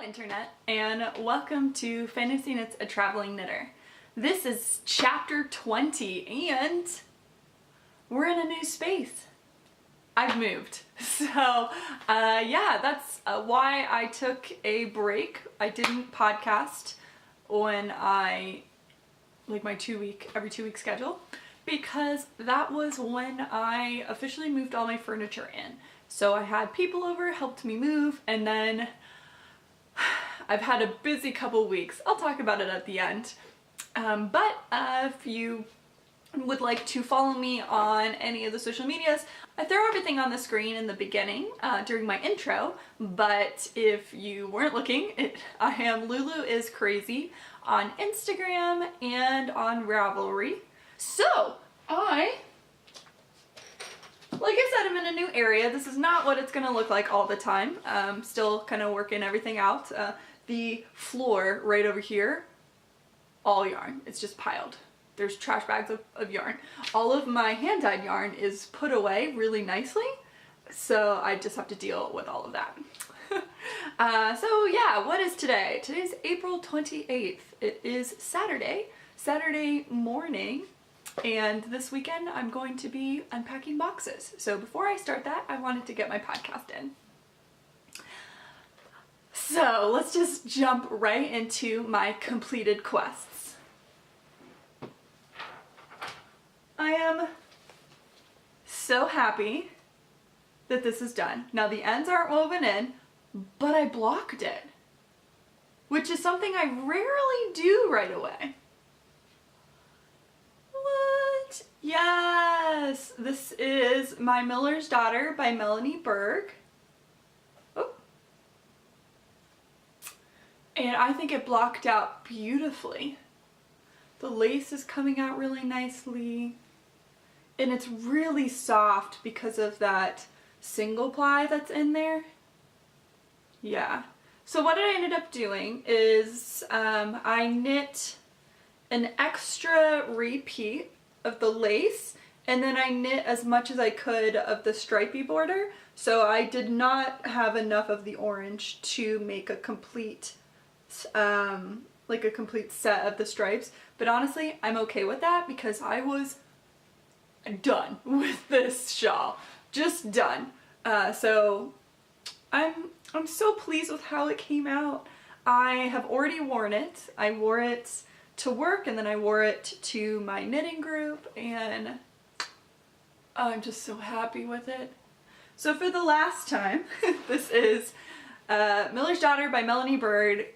Internet, and welcome to Fantasy Knits a Traveling Knitter. This is chapter 20 and we're in a new space. I've moved. So yeah, that's why I took a break. I didn't podcast when I, like my every 2 week schedule, because that was when I officially moved all my furniture in. So I had people over, helped me move, and then I've had a busy couple weeks. I'll talk about it at the end. But if you would like to follow me on any of the social medias, I throw everything on the screen in the beginning during my intro, but if you weren't looking, I am Lulu is Crazy on Instagram and on Ravelry. So like I said, I'm in a new area. This is not what it's gonna look like all the time. Still kind of working everything out. The floor right over here, all yarn. It's just piled. There's trash bags of yarn. All of my hand-dyed yarn is put away really nicely, so I just have to deal with all of that. So yeah, what is today? Today's April 28th. It is Saturday morning. And this weekend I'm going to be unpacking boxes. So before I start that, I wanted to get my podcast in. So let's just jump right into my completed quests. I am so happy that this is done. Now the ends aren't woven in, but I blocked it, which is something I rarely do right away. What? Yes! This is My Miller's Daughter by Melanie Berg. Oh. And I think it blocked out beautifully. The lace is coming out really nicely. And it's really soft because of that single ply that's in there. Yeah. So what I ended up doing is I knit an extra repeat of the lace, and then I knit as much as I could of the stripy border. So I did not have enough of the orange to make a complete like a complete set of the stripes, but honestly I'm okay with that because I was done with this shawl, just done. So I'm so pleased with how it came out. I have already worn it. I wore it to work, and then I wore it to my knitting group, and I'm just so happy with it. So for the last time, this is Miller's Daughter by Melanie Berg,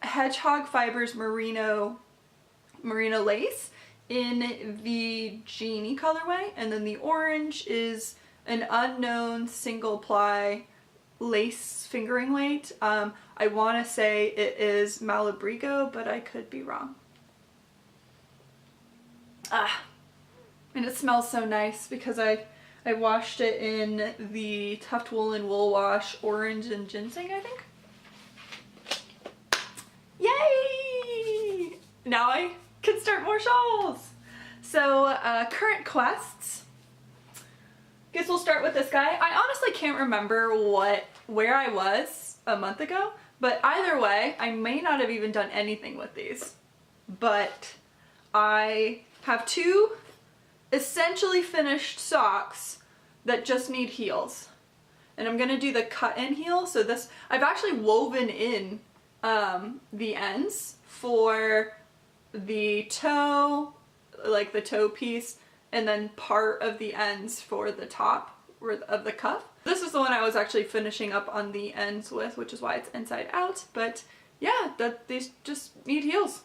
Hedgehog Fibers Merino Lace in the Genie colorway, and then the orange is an unknown single ply lace fingering weight. I want to say it is Malabrigo, but I could be wrong. And it smells so nice because I washed it in the Tuft Wool and Wool Wash Orange and Ginseng, I think. Yay! Now I can start more shawls. So current quests. Guess we'll start with this guy. I honestly can't remember where I was a month ago, but either way, I may not have even done anything with these. But I have 2 essentially finished socks that just need heels. And I'm gonna do the cut-in heel. So this, I've actually woven in the ends for the toe, like the toe piece, and then part of the ends for the top of the cuff. This is the one I was actually finishing up on the ends with, which is why it's inside out. But yeah, these just need heels.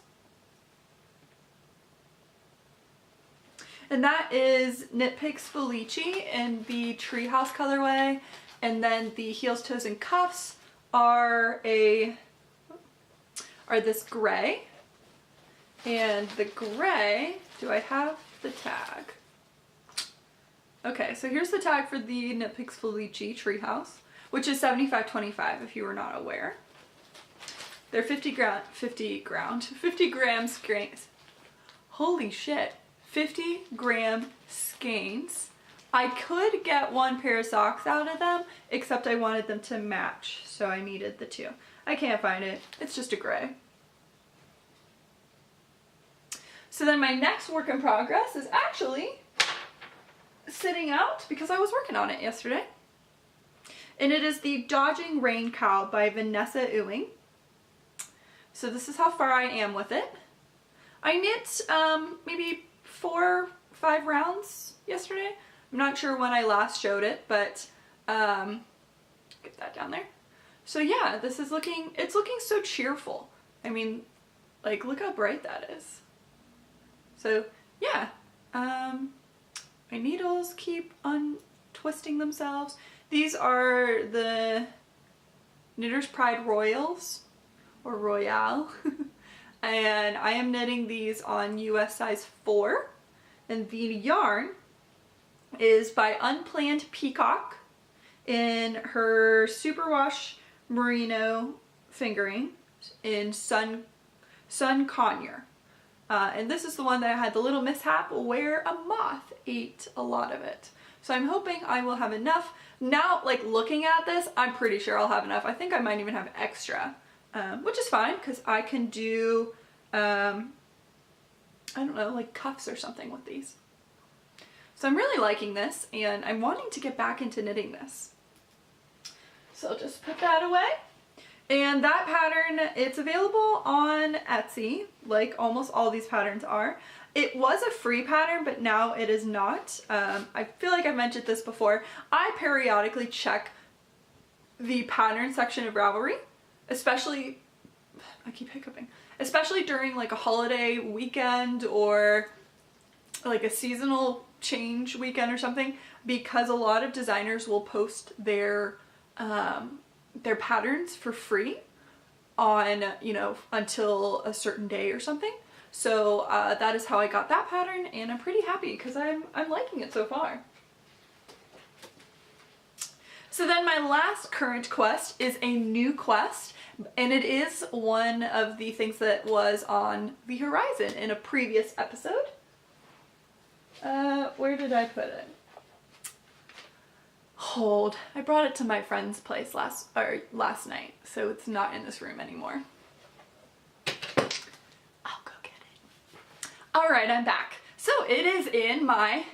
And that is Knit Picks Felici in the Treehouse colorway. And then the heels, toes, and cuffs are this gray. And the gray, do I have the tag? Okay, so here's the tag for the Knit Picks Felici Treehouse, which is $75.25 if you were not aware. They're 50 grams skeins. Holy shit, 50 gram skeins. I could get 1 pair of socks out of them, except I wanted them to match. So so I needed the two. I can't find it. It's just a gray. So then my next work in progress is actually sitting out because I was working on it yesterday. And it is the Dodging Rain Cowl by Vanessa Ewing. So this is how far I am with it. I knit maybe 4 or 5 rounds yesterday. I'm not sure when I last showed it, but get that down there. So yeah, this is it's looking so cheerful. I mean, like, look how bright that is. So yeah, my needles keep untwisting themselves. These are the Knitter's Pride Royals, or Royale, and I am knitting these on US size 4, and the yarn is by Unplanned Peacock in her Superwash Merino fingering in Sun Conure. And this is the one that I had the little mishap where a moth ate a lot of it. So I'm hoping I will have enough. Now, like, looking at this, I'm pretty sure I'll have enough. I think I might even have extra, which is fine because I can do, I don't know, like cuffs or something with these. So I'm really liking this, and I'm wanting to get back into knitting this. So I'll just put that away. And that pattern, it's available on Etsy, like almost all these patterns are. It was a free pattern, but now it is not. I feel like I mentioned this before. I periodically check the pattern section of Ravelry, especially, I keep hiccuping, especially during like a holiday weekend or like a seasonal change weekend or something, because a lot of designers will post their patterns for free on, you know, until a certain day or something. So that is how I got that pattern, and I'm pretty happy because I'm liking it so far. So then my last current quest is a new quest, and it is one of the things that was on the horizon in a previous episode. Where did I put it? Hold. I brought it to my friend's place last night, so it's not in this room anymore. I'll go get it. Alright, I'm back. So it is in my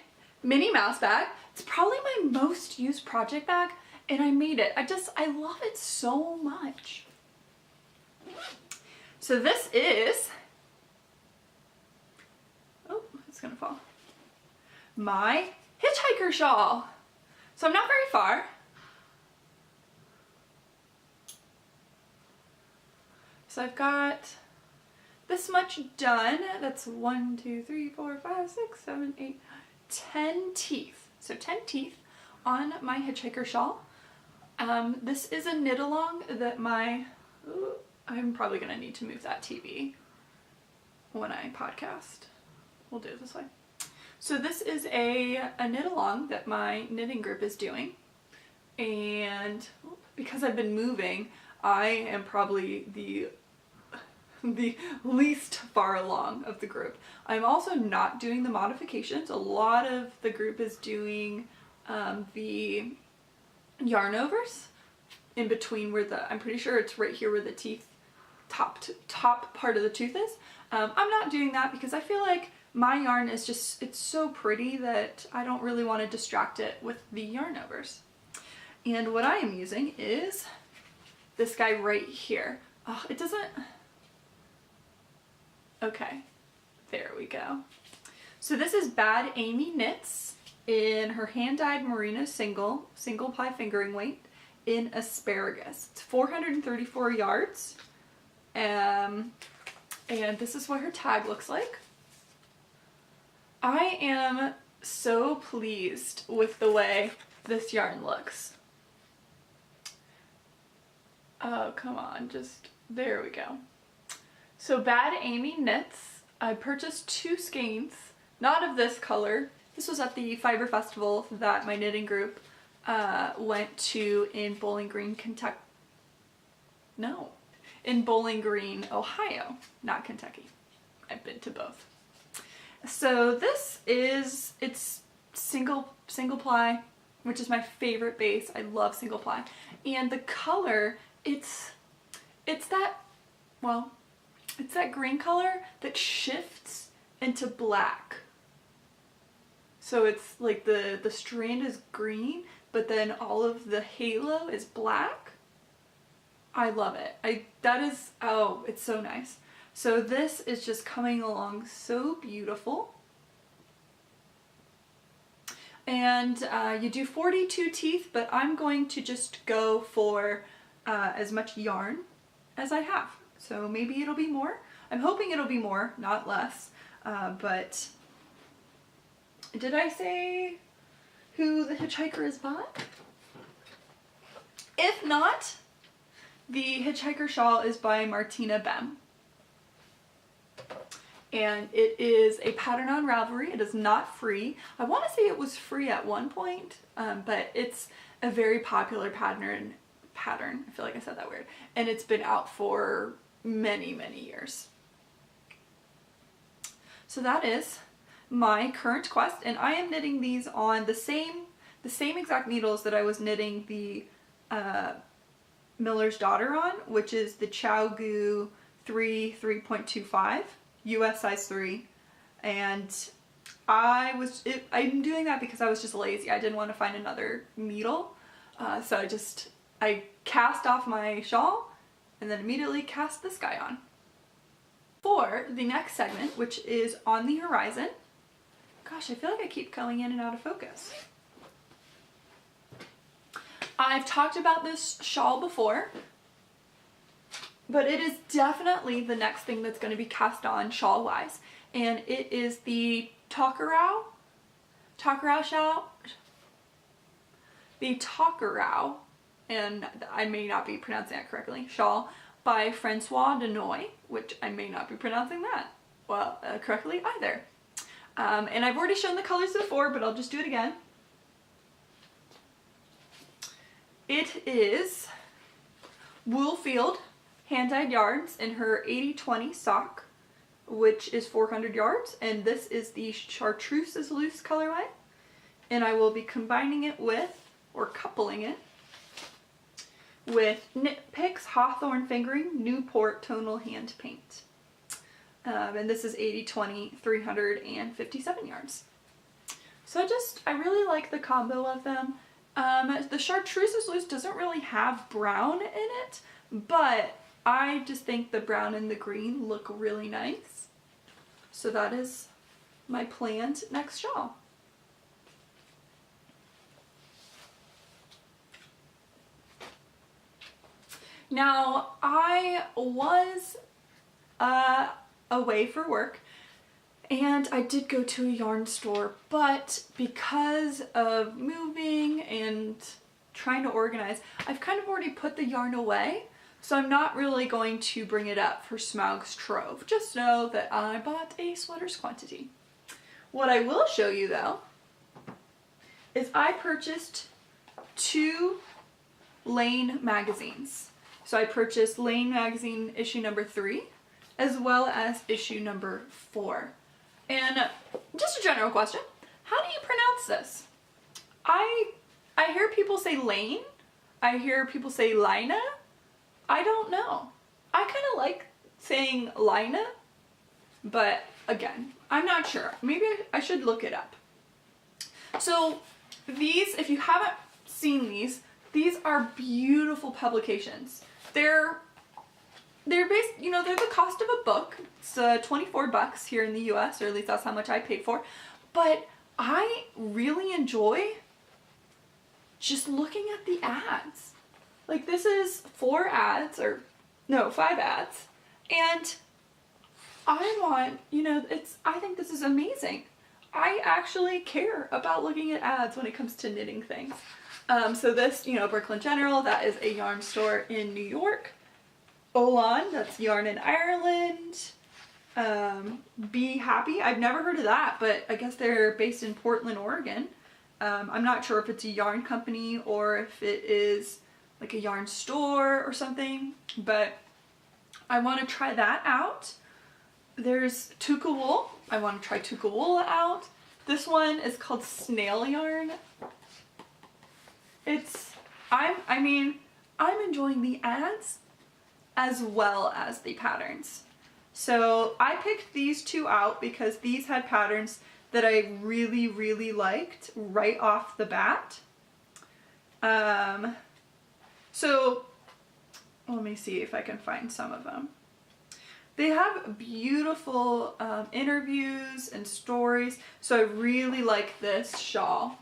Minnie Mouse bag. It's probably my most used project bag, and I made it. I love it so much. So this is, oh, it's gonna fall, my Hitchhicker shawl. So I'm not very far. So I've got this much done. That's 1, 2, 3, 4, 5, 6, 7, 8, 10 teeth. So 10 teeth on my Hitchhiker shawl. This is a knit along that I'm probably gonna need to move that TV when I podcast. We'll do it this way. So this is a knit along that my knitting group is doing, and because I've been moving, I am probably the least far along of the group. I'm also not doing the modifications. A lot of the group is doing the yarn overs in between where I'm pretty sure it's right here where the teeth, top part of the tooth is. I'm not doing that because I feel like my yarn is just, it's so pretty that I don't really want to distract it with the yarn overs. And what I am using is this guy right here. Oh, it doesn't, okay, there we go. So this is Bad Amy Knits in her hand-dyed merino single ply fingering weight in Asparagus. It's 434 yards. And this is what her tag looks like. I am so pleased with the way this yarn looks. Oh, come on, just, there we go. So Bad Amy Knits, I purchased 2 skeins, not of this color. This was at the Fiber Festival that my knitting group went to in Bowling Green, Kentucky. No, in Bowling Green, Ohio, not Kentucky. I've been to both. So this is, it's single ply, which is my favorite base. I love single ply. And the color it's that, well, it's that green color that shifts into black. So it's like the strand is green, but then all of the halo is black. I love it. Oh, it's so nice. So this is just coming along so beautiful. And you do 42 teeth, but I'm going to just go for as much yarn as I have. So maybe it'll be more. I'm hoping it'll be more, not less. But did I say who the Hitchhicker is by? If not, the Hitchhiker shawl is by Martina Behm. And it is a pattern on Ravelry. It is not free. I want to say it was free at one point, but it's a very popular pattern. I feel like I said that weird. And it's been out for many, many years. So that is my current quest, and I am knitting these on the same exact needles that I was knitting the Miller's Daughter on, which is the ChowGoo 3.25 US size 3, and I'm doing that because I was just lazy. I didn't want to find another needle, so I cast off my shawl and then immediately cast this guy on. For the next segment, which is on the horizon, gosh, I feel like I keep going in and out of focus. I've talked about this shawl before, but it is definitely the next thing that's going to be cast on shawl wise, and it is the Tokerau shawl, the Tokerau, and I may not be pronouncing that correctly, shawl by Francoise Danoy, which I may not be pronouncing that correctly either. And I've already shown the colors before, but I'll just do it again. It is Woolfield hand-dyed yarns in her 80/20 sock, which is 400 yards, and this is the Chartreuse loose colorway, and I will be combining it with, or coupling it, with Knit Picks Hawthorne Fingering Newport tonal hand paint. And this is 80/20, 357 yards. So I really like the combo of them. The Chartreuse loose doesn't really have brown in it, but I just think the brown and the green look really nice. So that is my planned next shawl. Now, I was away for work, and I did go to a yarn store, but because of moving and trying to organize, I've kind of already put the yarn away, so I'm not really going to bring it up for Smaug's Trove. Just know that I bought a sweater's quantity. What I will show you, though, is I purchased 2 Laine magazines. So I purchased Laine magazine issue number 3, as well as issue number 4. And just a general question, how do you pronounce this? I hear people say Laine, I hear people say Laine, I don't know. I kind of like saying Laine, but again, I'm not sure. Maybe I should look it up. So these, if you haven't seen these are beautiful publications. They're based, they're the cost of a book. It's 24 bucks here in the US, or at least that's how much I paid for. But I really enjoy just looking at the ads. Like, this is 5 ads, and I think this is amazing. I actually care about looking at ads when it comes to knitting things. So this, Brooklyn General, that is a yarn store in New York. Olan, that's yarn in Ireland. Be Happy, I've never heard of that, but I guess they're based in Portland, Oregon. I'm not sure if it's a yarn company or if it is like a yarn store or something, but I want to try that out. There's Tokerau. I want to try Tokerau out. This one is called Snail Yarn. I'm enjoying the ads as well as the patterns. So I picked these two out because these had patterns that I really, really liked right off the bat. So let me see if I can find some of them. They have beautiful interviews and stories. So I really like this shawl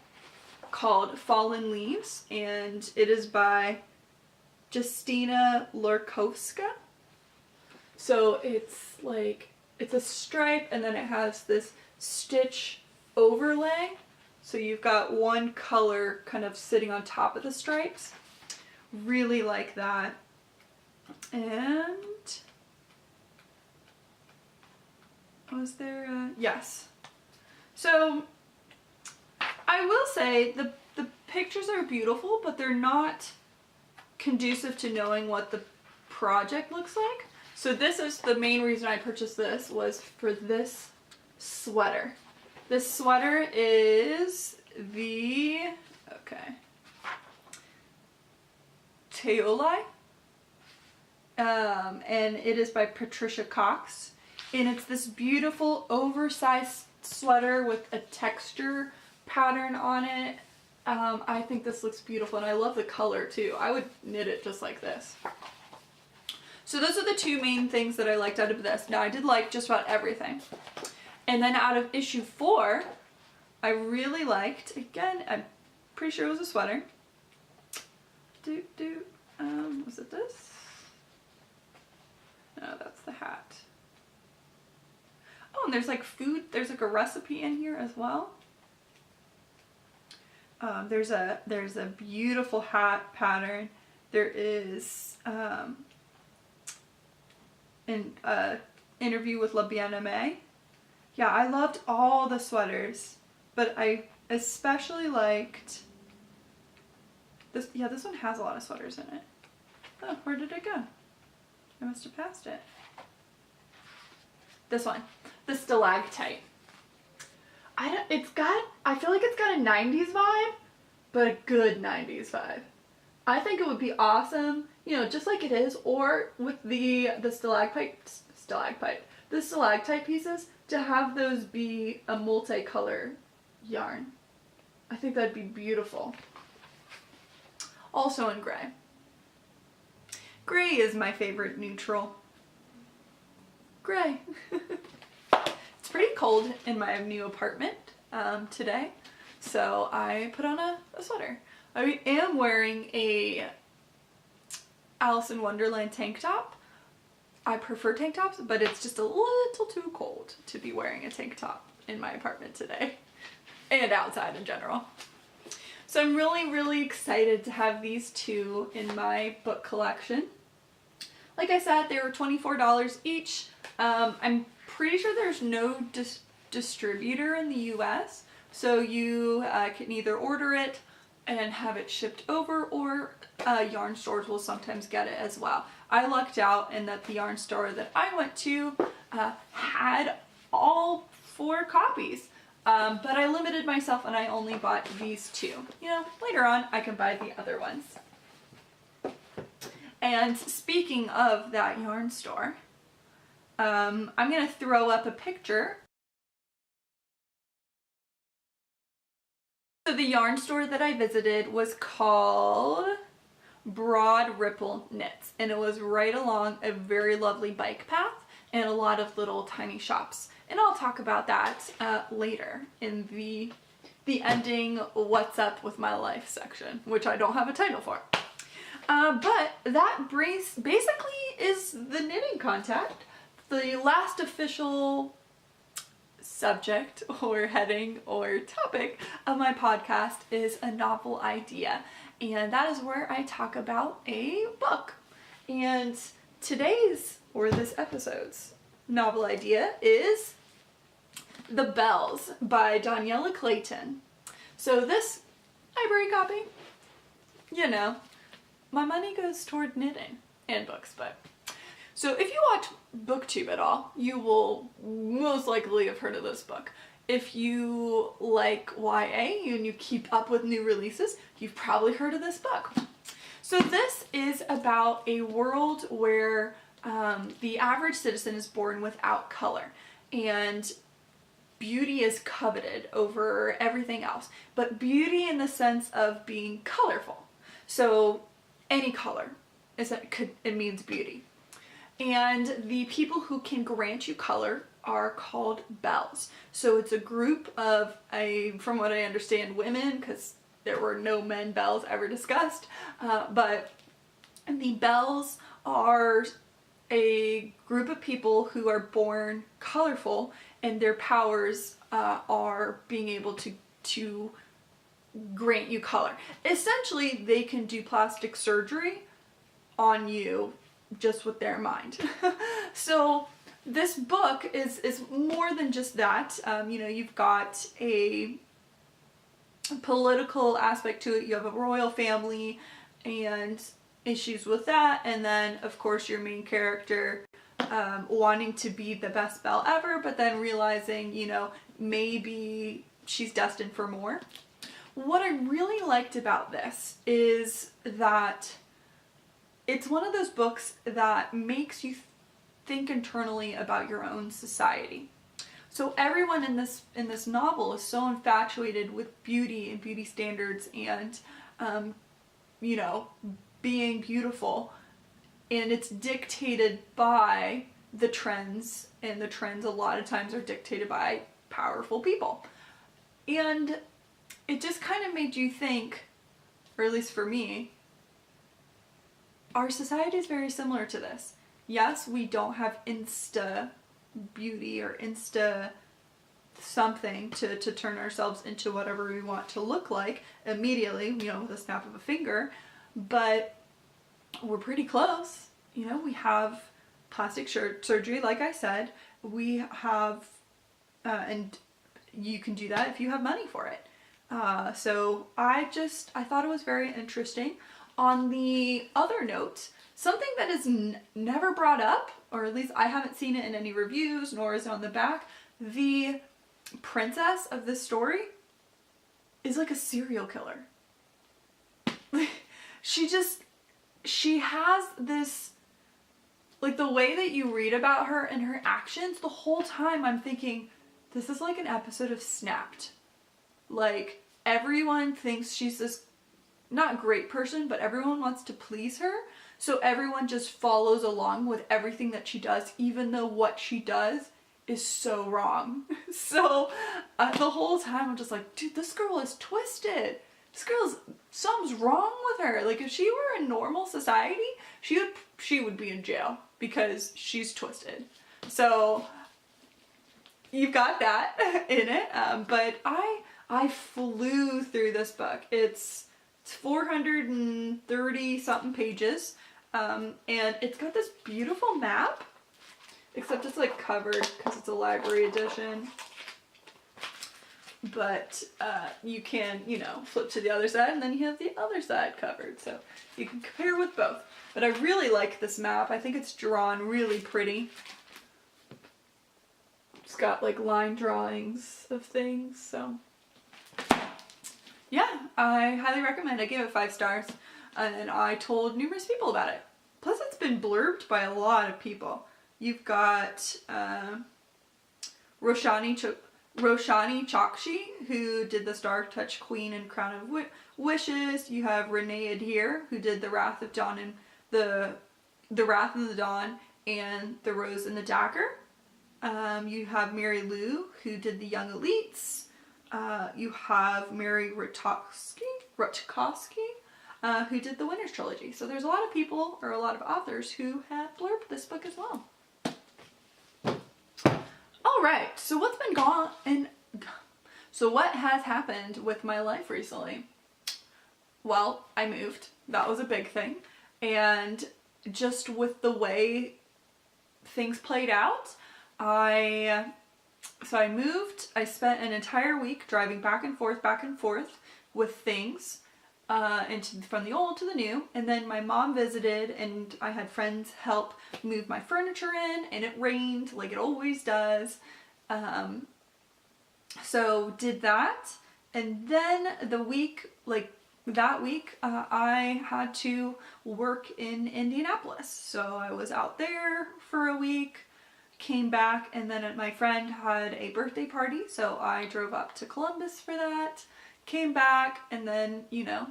called Fallen Leaves, and it is by Justina Lurkowska. So it's like, it's a stripe and then it has this stitch overlay. So you've got one color kind of sitting on top of the stripes. Really like that. And was there yes. So I will say the pictures are beautiful, but they're not conducive to knowing what the project looks like. So this is the main reason I purchased this, was for this sweater. This sweater is the, Teolai, and it is by Patricia Cox, and it's this beautiful oversized sweater with a texture pattern on it. I think this looks beautiful, and I love the color too. I would knit it just like this. So those are the two main things that I liked out of this. Now I did like just about everything. And then out of issue 4, I really liked, again, I'm pretty sure it was a sweater. Was it this? No, that's the hat. Oh, and there's like food, there's like a recipe in here as well. There's a beautiful hat pattern. There is an interview with La Bien-Aimée. Yeah, I loved all the sweaters, but I especially liked this. Yeah, this one has a lot of sweaters in it. Oh, where did it go? I must have passed it. This one, the stalactite. I feel like it's got a 90s vibe, but a good 90s vibe. I think it would be awesome, you know, just like it is, or with the stalactite pieces, to have those be a multicolor yarn. I think that'd be beautiful. Also in gray. Gray is my favorite neutral. Gray. It's pretty cold in my new apartment today, so I put on a sweater. I am wearing a Alice in Wonderland tank top. I prefer tank tops, but it's just a little too cold to be wearing a tank top in my apartment today, and outside in general. So I'm really, really excited to have these two in my book collection. Like I said, they were $24 each. I'm pretty sure there's no distributor in the US, so you can either order it and have it shipped over, or yarn stores will sometimes get it as well. I lucked out in that the yarn store that I went to had all 4 copies, but I limited myself and I only bought these 2. You know, later on I can buy the other ones. And speaking of that yarn store, I'm going to throw up a picture. So the yarn store that I visited was called Broad Ripple Knits, and it was right along a very lovely bike path and a lot of little tiny shops. And I'll talk about that later in the ending What's Up With My Life section, which I don't have a title for. But that basically is the knitting contact. The last official subject or heading or topic of my podcast is a novel idea, and that is where I talk about a book. And today's, or this episode's, novel idea is The Bells by Dhonielle Clayton. So this library copy, you know, my money goes toward knitting and books, but so if you watch BookTube at all, you will most likely have heard of this book. If you like YA and you keep up with new releases, you've probably heard of this book. So this is about a world where the average citizen is born without color, and beauty is coveted over everything else, but beauty in the sense of being colorful. So any color it means beauty. And the people who can grant you color are called belles. So it's a group of, from what I understand, women, because there were no men belles ever discussed, but the belles are a group of people who are born colorful, and their powers are being able to grant you color. Essentially, they can do plastic surgery on you just with their mind. So this book is more than just that. You know, you've got a political aspect to it. You have a royal family and issues with that, and then of course your main character wanting to be the best belle ever, but then realizing, you know, maybe she's destined for more. What I really liked about this is that it's one of those books that makes you think internally about your own society. So everyone in this novel is so infatuated with beauty and beauty standards and you know, being beautiful, and it's dictated by the trends, and the trends a lot of times are dictated by powerful people. And it just kind of made you think, or at least for me, our society is very similar to this. Yes, we don't have insta beauty or insta something to turn ourselves into whatever we want to look like immediately, you know, with a snap of a finger, but we're pretty close. You know, we have plastic surgery, like I said. We have, and you can do that if you have money for it. So I thought it was very interesting. On the other note, something that is never brought up, or at least I haven't seen it in any reviews, nor is it on the back, the princess of this story is like a serial killer. She has this, like, the way that you read about her and her actions, the whole time I'm thinking, this is like an episode of Snapped. Like, everyone thinks she's this, not great person, but everyone wants to please her. So everyone just follows along with everything that she does, even though what she does is so wrong. So the whole time I'm just like, dude, this girl is twisted. Something's wrong with her. Like, if she were in normal society, she would be in jail because she's twisted. So you've got that in it. But I flew through this book. It's 430 something pages. And it's got this beautiful map, except it's like covered because it's a library edition. But you can, you know, flip to the other side, and then you have the other side covered, so you can compare with both. But I really like this map. I think it's drawn really pretty. It's got like line drawings of things, so yeah, I highly recommend. I gave it 5 stars, and I told numerous people about it. Plus, it's been blurbed by a lot of people. You've got Roshani Chokshi, who did the Star Touch Queen and Crown of Wishes. You have Renee Adair, who did the Wrath of Dawn and the Wrath of the Dawn and the Rose and the Dagger. You have Mary Lou, who did the Young Elites. You have Mary Rutkowski, who did the Winter's Trilogy. So there's a lot of people, or a lot of authors, who have blurbed this book as well. Alright, so what has happened with my life recently? Well, I moved. That was a big thing. And just with the way things played out, I moved. I spent an entire week driving back and forth with things, from the old to the new. And then my mom visited, and I had friends help move my furniture in, and it rained like it always does. So did that, and then the week, like that week I had to work in Indianapolis. So I was out there for a week, came back, and then my friend had a birthday party, so I drove up to Columbus for that, came back, and then, you know,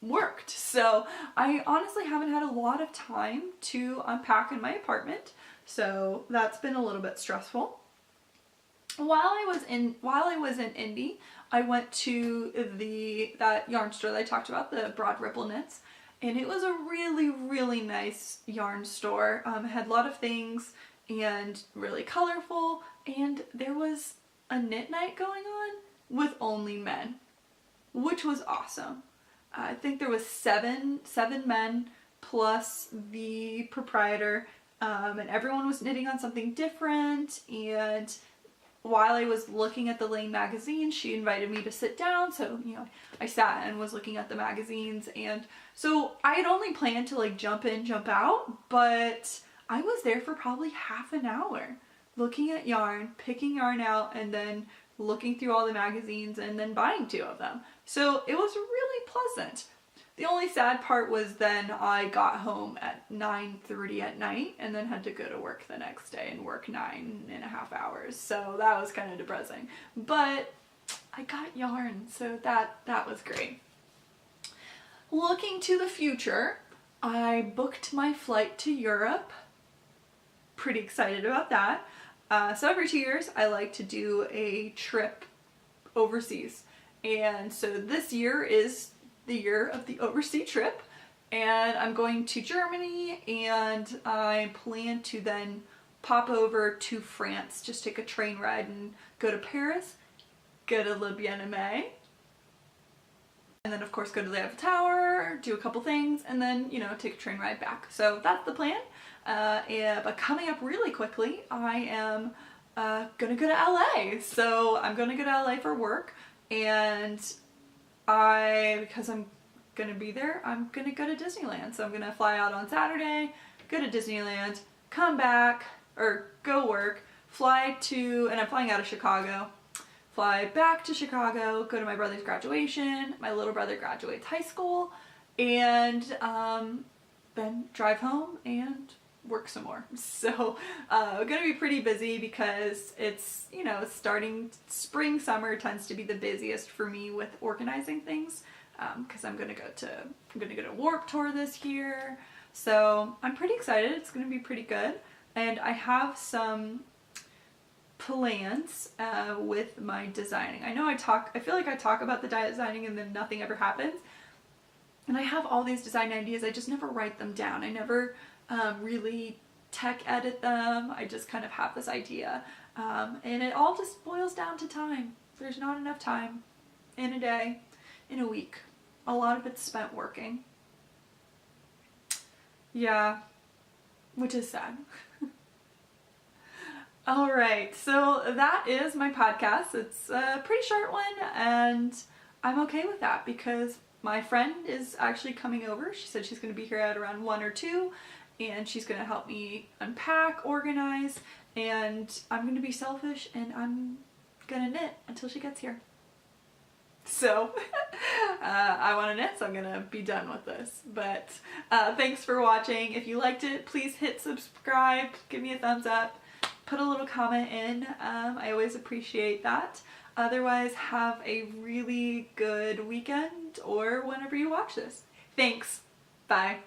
worked. So I honestly haven't had a lot of time to unpack in my apartment, so that's been a little bit stressful. While I was in Indy, I went to that yarn store that I talked about, the Broad Ripple Knits, and it was a really, really nice yarn store. It had a lot of things and really colorful, and there was a knit night going on with only men, which was awesome. I think there was seven men plus the proprietor, and everyone was knitting on something different. And while I was looking at the Laine magazine, she invited me to sit down, so, you know, I sat and was looking at the magazines. And so I had only planned to like jump in, jump out, but I was there for probably half an hour looking at yarn, picking yarn out, and then looking through all the magazines and then buying 2 of them. So it was really pleasant. The only sad part was then I got home at 9:30 at night and then had to go to work the next day and work 9.5 hours. So that was kind of depressing. But I got yarn, so that was great. Looking to the future, I booked my flight to Europe. Pretty excited about that. So every 2 years I like to do a trip overseas. And so this year is the year of the overseas trip, and I'm going to Germany, and I plan to then pop over to France, just take a train ride and go to Paris, go to Le Bien-Aimé, and then of course go to the Eiffel Tower, do a couple things, and then, you know, take a train ride back. So that's the plan. But coming up really quickly, I am gonna go to LA. So I'm gonna go to LA for work, and because I'm gonna be there, I'm gonna go to Disneyland. So I'm gonna fly out on Saturday, go to Disneyland, come back, or go work, and I'm flying out of Chicago, fly back to Chicago, go to my brother's graduation. My little brother graduates high school, and then drive home and work some more. So gonna be pretty busy because it's, you know, starting spring, summer tends to be the busiest for me with organizing things, because I'm gonna go to Warped Tour this year. So I'm pretty excited. It's gonna be pretty good, and I have some plans with my designing. I feel like I talk about the designing and then nothing ever happens, and I have all these design ideas, I just never write them down. I never really tech edit them. I just kind of have this idea, and it all just boils down to time. There's not enough time in a day, in a week. A lot of it's spent working. Yeah, which is sad. Alright, so that is my podcast. It's a pretty short one, and I'm okay with that because my friend is actually coming over. She said she's going to be here at around 1 or 2, and she's going to help me unpack, organize, and I'm going to be selfish and I'm going to knit until she gets here. So I want to knit, so I'm going to be done with this. But thanks for watching. If you liked it, please hit subscribe, give me a thumbs up, put a little comment in. I always appreciate that. Otherwise, have a really good weekend or whenever you watch this. Thanks. Bye.